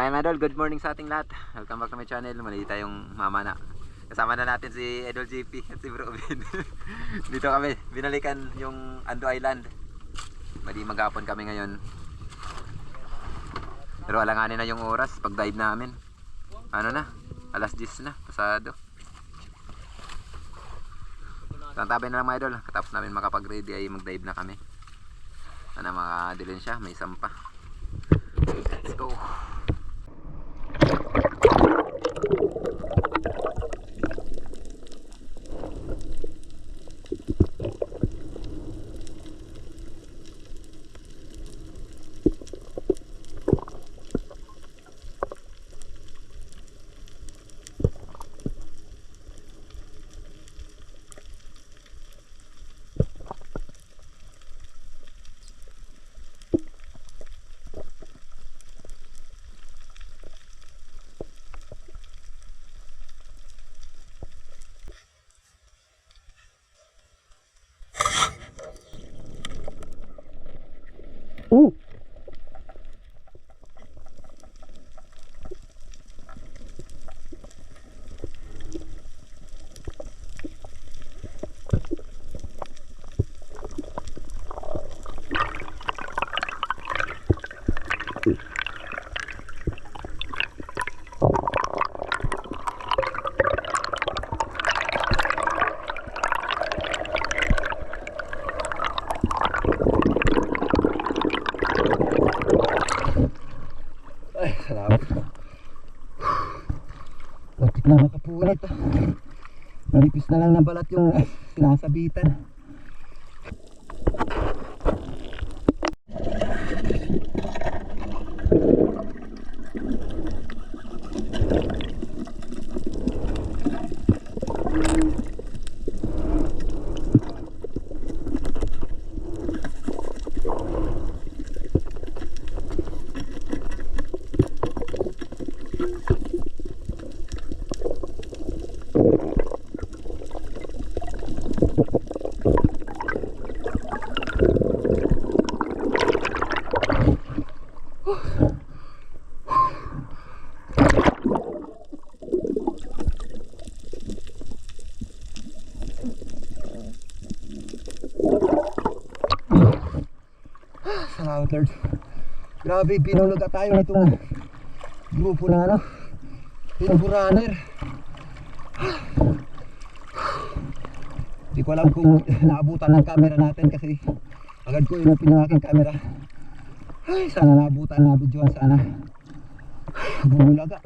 Ayan mga idol, good morning sa ating lahat. Welcome back to my channel. Mali tayong mamana. Kasama na natin si Idol JP at si Bro Obin. Dito kami, binalikan yung Ando Island. Mali maghapon kami ngayon. Pero alanganin na yung oras pag dive namin. Ano na? Alas 10 na, pasado. Tantabay na lang mga idol. Katapos namin makapag-ready ay mag-dive na kami. Sana makadilin siya, may sampa. Let's go. Ay, salamat. Bakit na makapulit ah. Malipis na lang ng balat yung sinasabitan. Salamat Lord. Grabe, pinulog at tayo nitong grupo ng ano, pinag-runner. Hindi ko alam kung naabutan ng camera natin kasi agad ko inopin ng aking camera. Ay, sana naabutan na videoan sana. Bumulaga.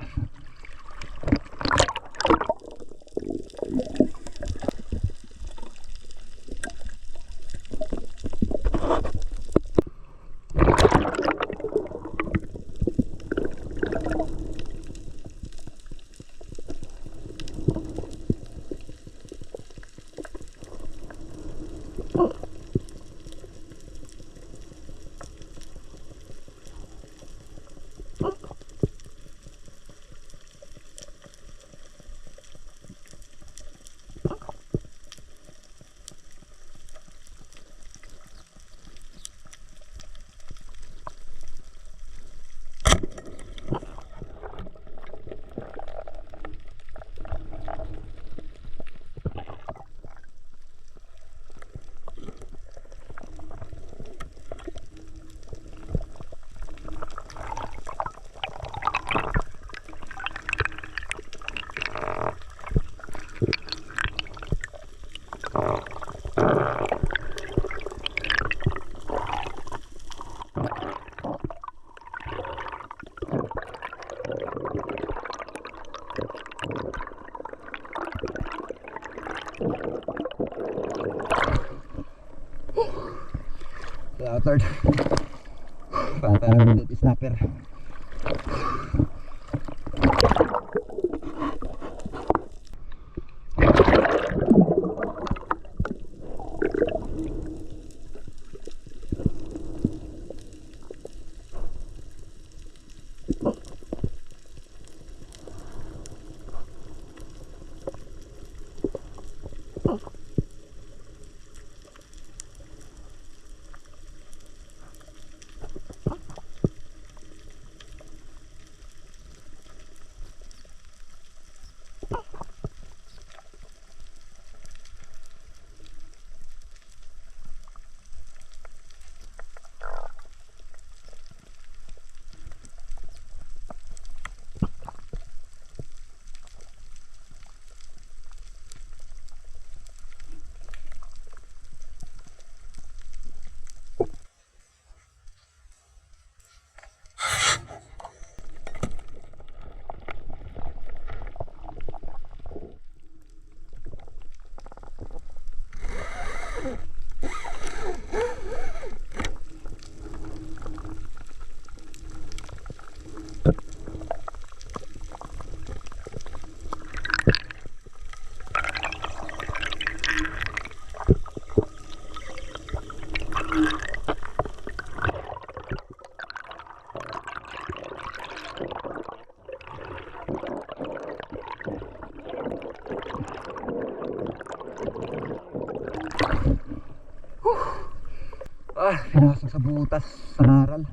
Third pantan ng minute snapper. Pinasok sa butas, sa naral.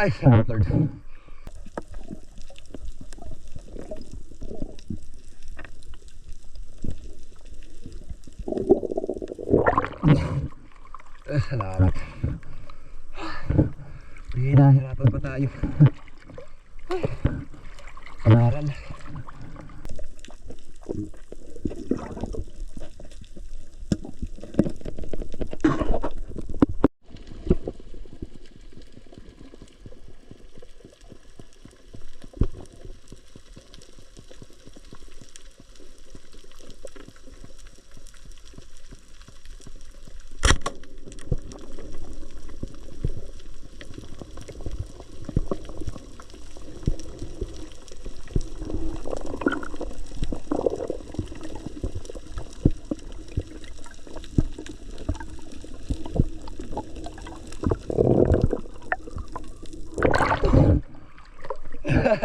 Ay, salamat Lord. Salamat. Hinahirapan pa tayo. Panaral.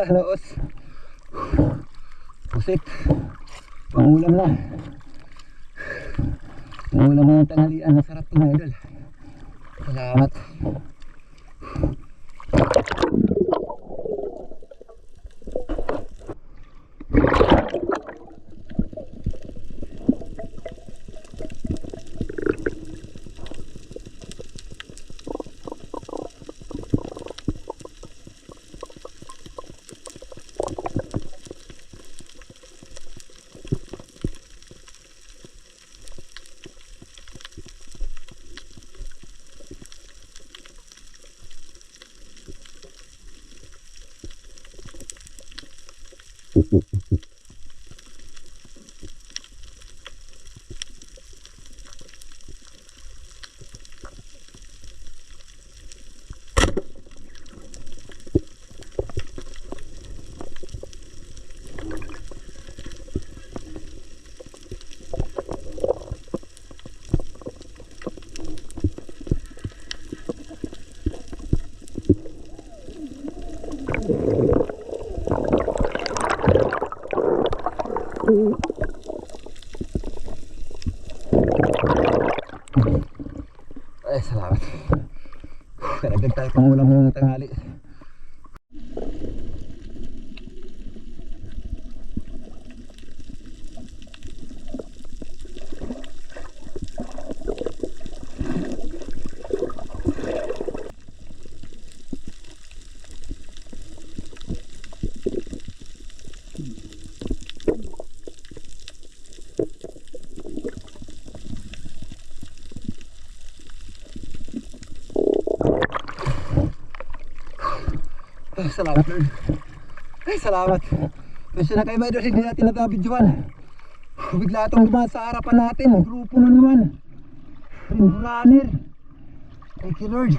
Laos. Pusit. Pangulam na. Pangulam mo ng tanghalian. Masarap ito mga idol. Salamat. Ay, salamat. Karagdag tayo pangulam ng tanghali. Ay, salamat Lord. Ay, salamat. Kasi na kayo mga hindi natin natabidyoan. Bigla itong dumaan sa harapan natin. Grupo na naman. Rainbow Runner. Thank you Lord.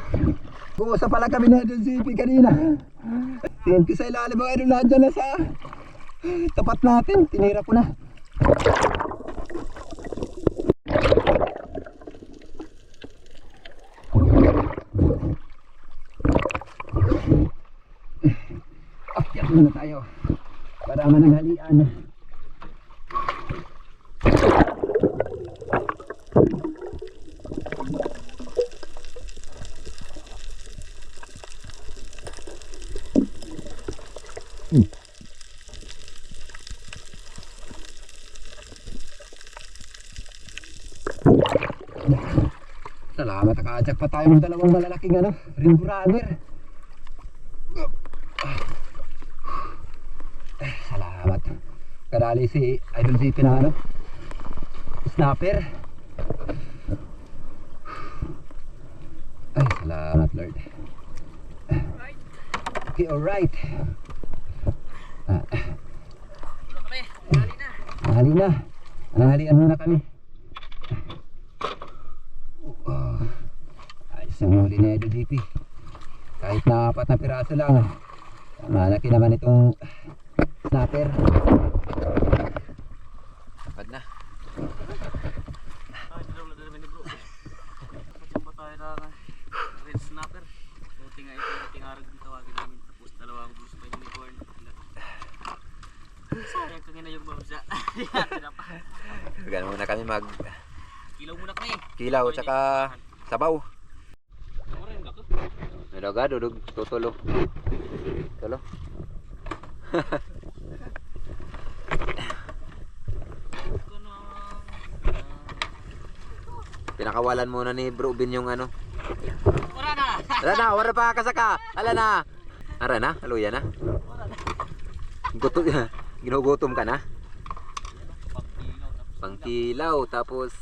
Buusa pala kami na Idol JP kanina. Tinti sa ilalim mga idol, nandiyan na sa tapat natin. Tinira ko na. Akyat muna tayo para mananghalian. Salamat, nakajak pa tayo ng dalawang malalaking ring runner. Salamat. Kadali si Idol GP na snapper. Ay, salamat Lord. Okay, alright. Nanghali na. Nanghalian muna kami. Ayos ang huli ni Idol GP. Kahit na 4 na piraso lang. Malaki naman itong snapper. Tapad na. Red snapper. Buti nga ito, buti nga rin tawagin namin. Tapos dalawang blue spine unicorn. Sayang kang ina yung mabsa. Gano'n muna kami mag Kilaw muna kami. kilaw tsaka sabaw. Oren ka ko. Nadaga, dudug, tutulo. Tulo. Pinakawalan muna ni Bro Bin yung ano. Wala na. Ala na, wala pa kasaka. Ala na. Ara na, haluya na. Gutom, ginugutom ka na. Pangkilaw tapos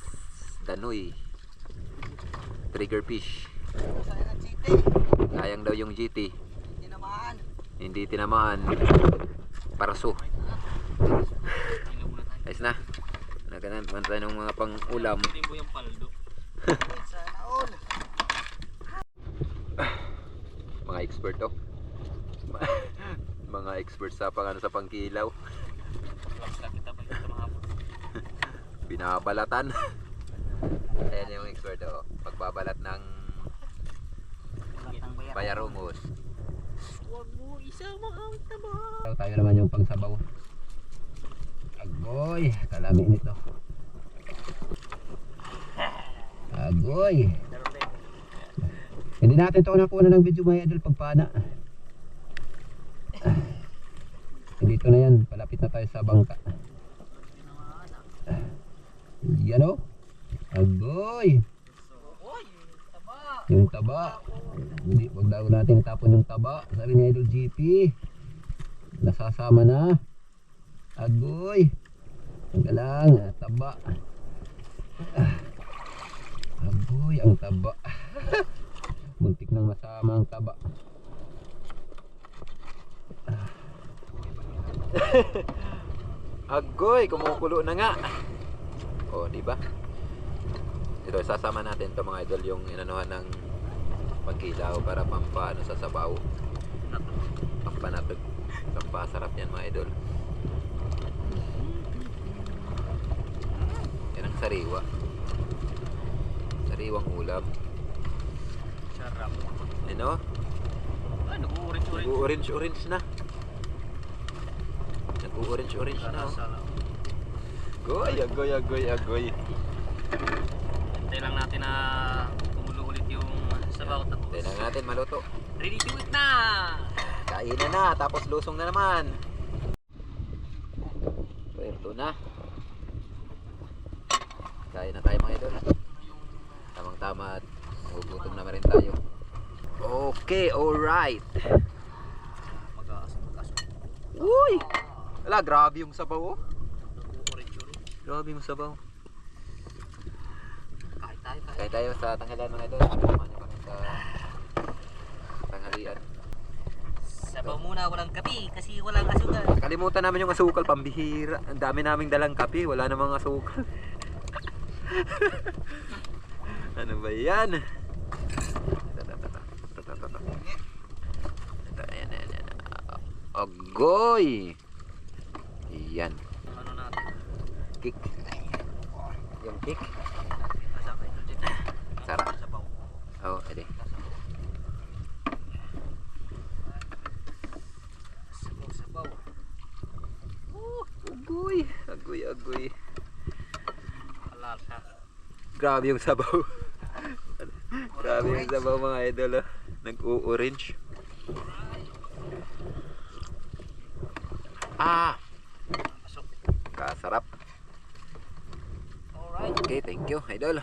danoy. Trigger fish. Sayang daw yung GT. Hindi tinamaan. Paraso. Ayos na. Naganan man tayo ng mga pang-ulam. Timbo yung paldo. Mga expert to. Mga expert sa sa pangkilaw. Vlogs na kita ba yung mahapon. Binabalatan. Ayan yung expert to. Pagbabalat ng bayarongos. Huwag mo isama ang taba. Tayo naman yung pangsabaw. Agoy, kalami nito. Agoy. Hindi natin ito nakuha ng video mga idol pagpana. Dito na yan, palapit na tayo sa bangka. Yan o. Agoy. Yung taba. Hindi, wag daw natin itapon yung taba. Sabi ni Idol GP. Nasasama na. Agoy. Ang galang, taba. Agoy, ang taba. Muntik nang masama ang taba. Agoy, kumukulo na nga. Oh, di ba? Ito, sasama natin to mga idol yung inanuhan ng pagkilaw para pampaano sa sabaw. Pampanatog. Pampasarap yan mga idol. Yan ang sariwa. Sariwang ulam. Sarap. Ano? Ay, nag-orange-orange. Nag-orange-orange na. Nag-orange-orange na. Oh. Agoy, agoy. Hintay lang natin na kumulo ulit yung sabaw. Tapos Tignan natin maluto. ready to eat na. Kainan na, tapos lusong na naman. Puerto na. Kain na tayo mga idol. Tamang tama at magugutom na rin tayo. Okay, alright. Mag-aas. Uy! Wala, grabe yung sabaw oh. Orange-orange. Grabe yung sabaw. Kahit tayo. Kain tayo sa tanghalian mga idol. Samahan niyo kami sa tanghalian. Sabaw muna, walang kape kasi walang asukal. Kalimutan namin yung asukal, pambihira. Ang dami naming dalang kape, wala namang asukal. Ano ba yan? Ayan. Agoy! Yan. Ano natin? Kick. Yung kick. Nasa kayo dito. Sarap. Sabaw. Oh, edi. Sabaw. Agoy. Halal ha. Grabe yung sabaw. Grabe yung sabaw mga idol. Oh. Nag-o-orange. Ah, Pasok. kasarap. Alright. Okay, thank you, idol.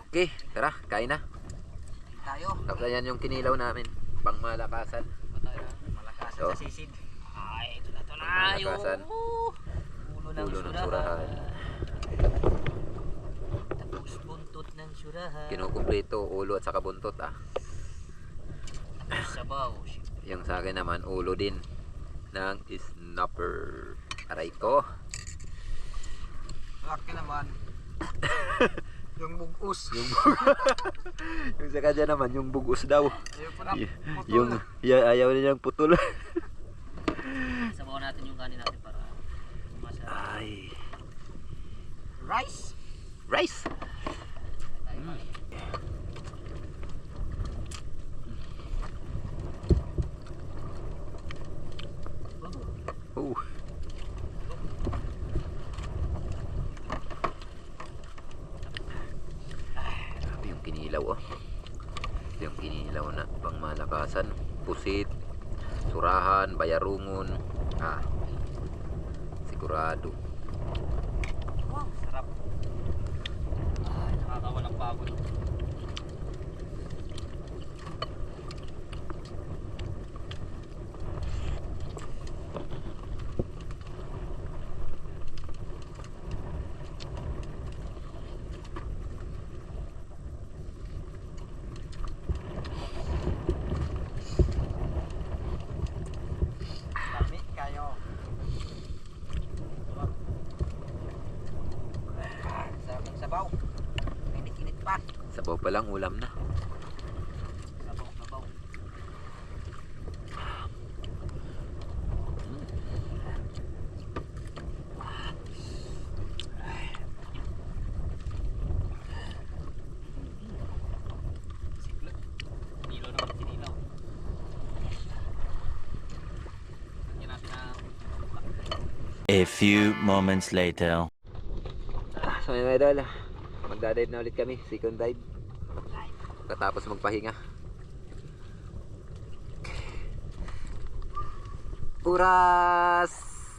Okay, tara, kain na. Tayo. Tapos ayan yung kinilaw namin, pang malakasan. Malakasan So, sa sisid. Ay, ito na malakasan. Ulo ng Ulo ng surahan. surahan. Tapos buntot ng surahan. Kinukumpleto, ulo at saka buntot ah. Tapos sabaw. Yung sa akin naman, ulo din ng snapper. Aray ko. Laki naman. Yung bugos. Yung sa kanya naman, yung bugos daw. Ayaw pa na. Yung ayaw nilang putol. Sabaw natin yung kanin natin para masarap. Ay. Rice. Rice. Tayo pa. Oh. Grabe yung kinilaw oh. Yung kinilaw na pang malakasan. Pusit, surahan, bayarungon. Ah. Sigurado. Wow, sarap. Ay, nakakawalang pagod. Lami kayo. Sarap ng sabaw. Init-init pa. Sabaw pa lang, ulam na. Sabaw, sabaw. Siklet. Kinilaw naman, kinilaw. Lagyan natin ng A few moments later. So yun mga idol, magdadive na ulit kami, second dive. Katapos magpahinga. Oras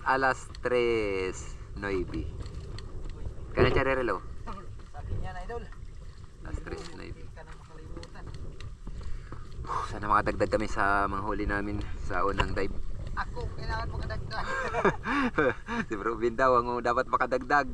alas 3:09. Kaya charerelo? Sabi niya na idol. Alas 3:09. Hindi ka na makalimutan. Sana makadagdag kami sa mga huli namin sa unang dive. Ako, kailangan mo kadagdag. Si Bro Vin daw ang dapat makadagdag.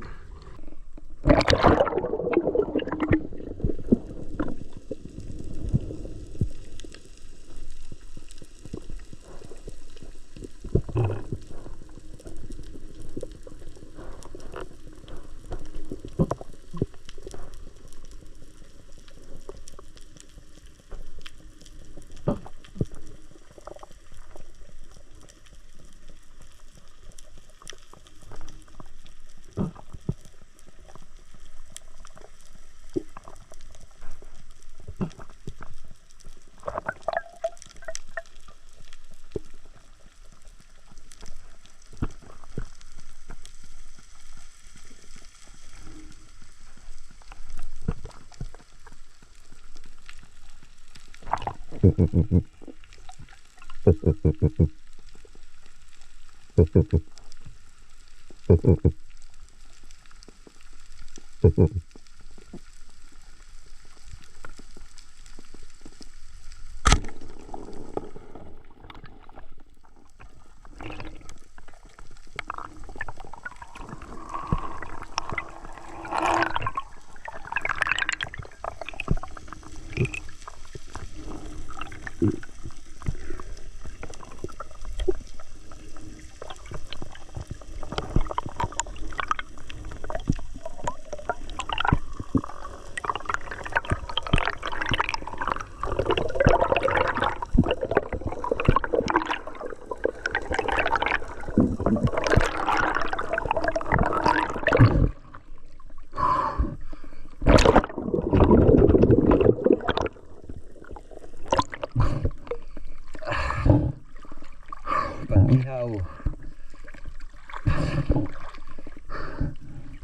Pang-ihaw.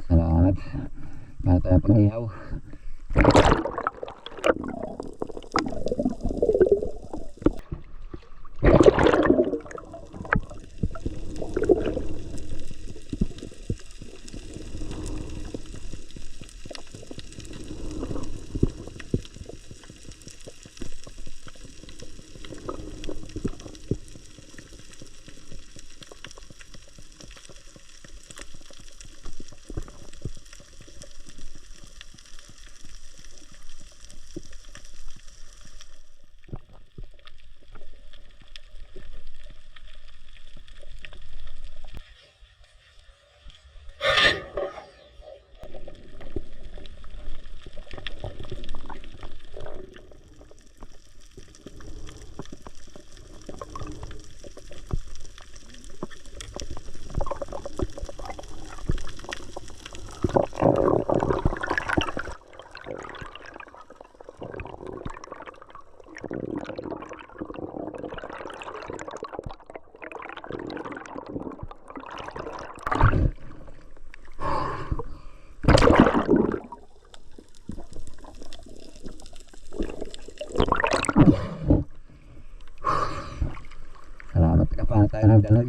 Salamat. Para tayo pang-ihaw. Paano tayo ng danoy?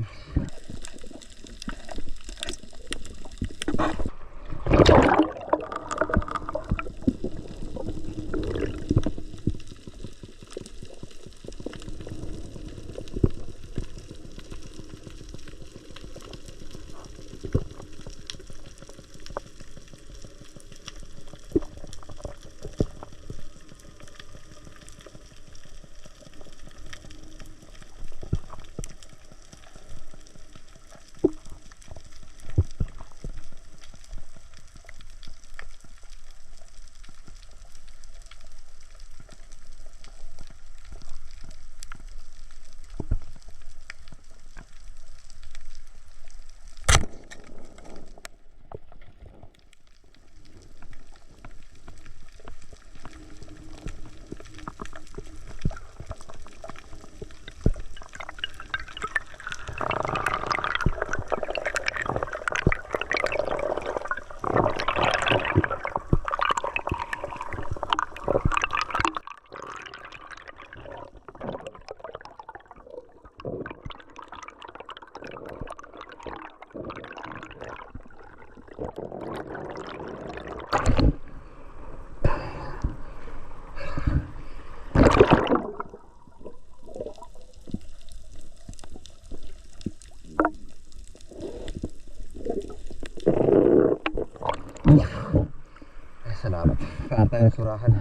Ay, salamat. Paano tayo ng surahan?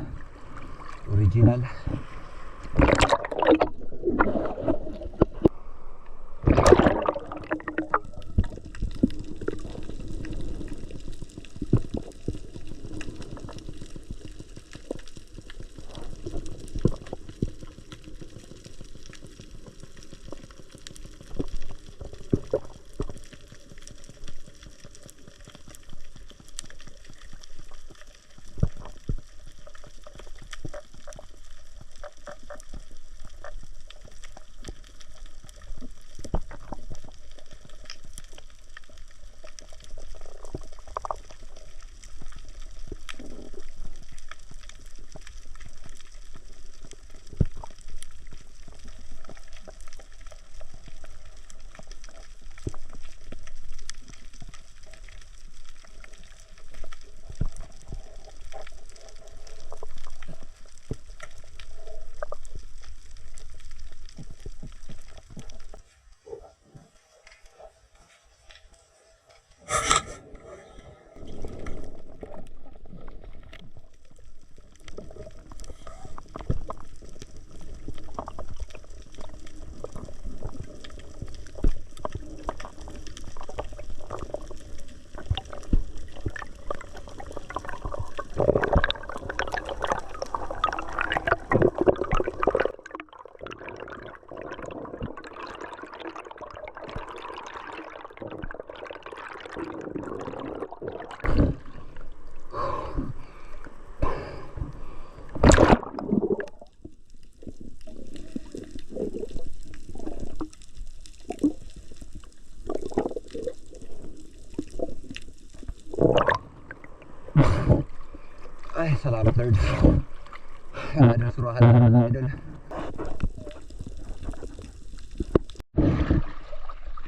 Original. Ay, salamat Lord. Ada suruhan na naman idol.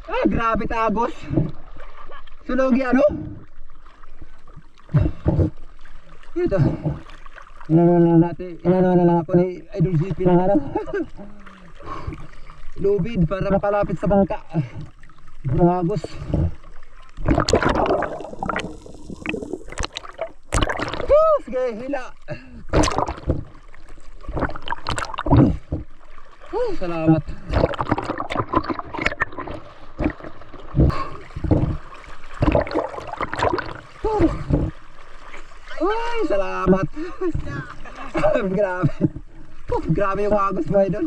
Ah, grabe tagos. Sulogi ano? Ito. Inano na lang ako ni Idol GP ng ano. Lubid para makalapit sa bangka. Sobrang agos. Sige, hila. Salamat. Ay, salamat. Grabe. Grabe yung agos mo idol.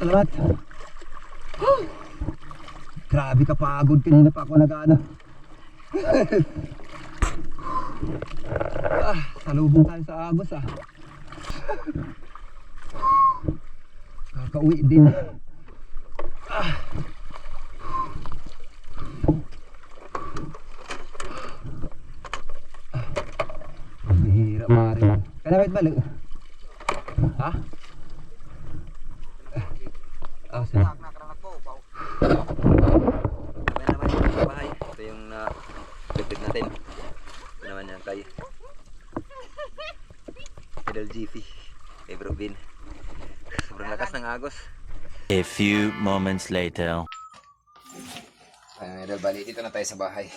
Salamat. Grabe ka pagod. Kanina pa ako nag-ano. Salubong tayo sa agos Kakauwi din. Mahirap maaaring. Kanamit balik? Ha? Sige. naman yung sa bahay. Ito yung lupit natin. Ito naman yan kay Idol GP. Kay Bro Bin. Sobrang lakas ng agos. A few moments later. Ayun, Idol, bali dito na tayo sa bahay.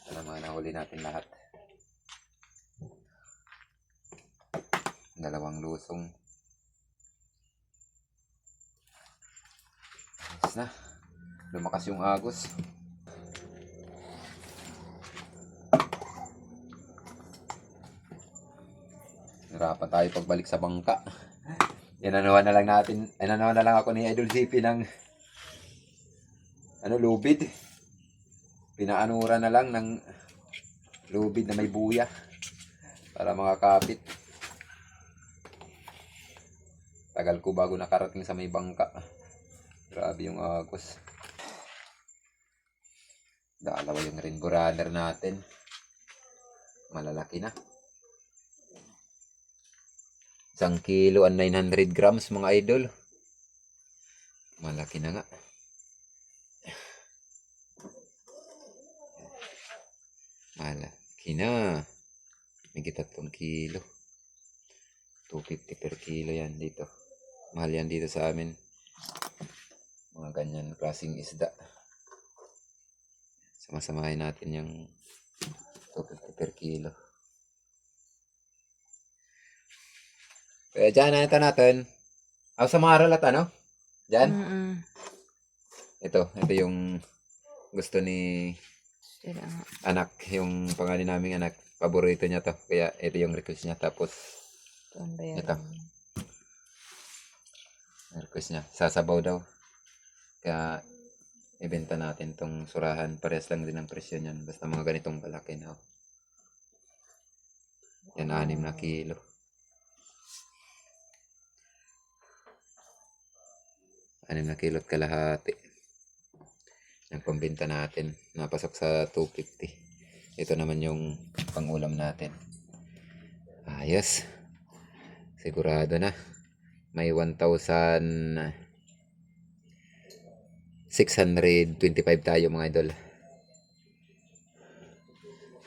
Ito na mga nahuli natin lahat. Dalawang lusong. Ayos na. Lumakas yung agos. Narapan tayo pagbalik sa bangka. Inanawan na lang natin. Inanawan na lang ako ni Idol CP ng lubid. Pinaanuran na lang ng lubid na may buya para makakapit. Tagal ko bago nakarating sa may bangka. Grabe yung agos. Dalawa yung rainbow runner natin. Malalaki na. 1 kilo and 900 grams mga idol. Malaki na nga. Malaki na. May 3 kilo. 250 per kilo yan dito. Mahal yan dito sa amin. Mga ganyan klaseng isda. Samasamahin natin yung 250 per kilo. Kaya dyan, ito natin. Sa mga aralat, ano? Dyan? Ito yung gusto ni anak. Yung pangalan naming anak. Paborito niya to. Kaya ito yung request niya. Tapos, ito. Request niya. Sasabaw daw. Kaya, ibenta natin tong surahan. Parehas lang din ang presyo niyan. Basta mga ganitong palaki na. Yan, 6 na kilo. 6 na kilot kalahati. Ang pambenta natin. Napasok sa 250. Ito naman yung pangulam natin. Ayos. Sigurado na. May 1,625 tayo mga idol.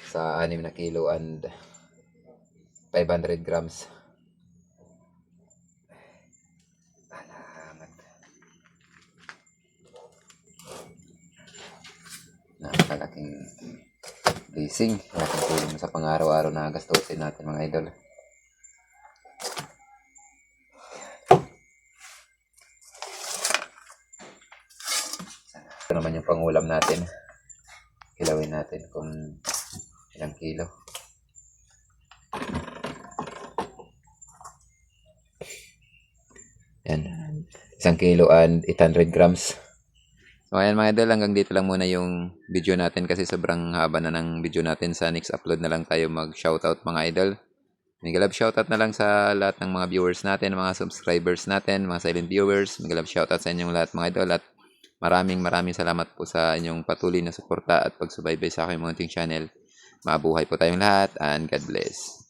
Sa 6 na kilo and 500 grams. Napakalaking blessing, malaking tulong sa pang-araw-araw na gastusin natin mga idol. Ito naman yung pangulam natin. Kilawin natin kung ilang kilo. Yan, 1 kilo and 800 grams. So ayan mga idol, hanggang dito lang muna yung video natin kasi sobrang haba na ng video natin. Sa next upload na lang tayo mag-shoutout mga idol. Mega love shoutout na lang sa lahat ng mga viewers natin, mga subscribers natin, mga silent viewers. Mega love shoutout sa inyong lahat mga idol. At maraming salamat po sa inyong patuloy na suporta at pagsubaybay sa aking munting channel. Mabuhay po tayong lahat and God bless.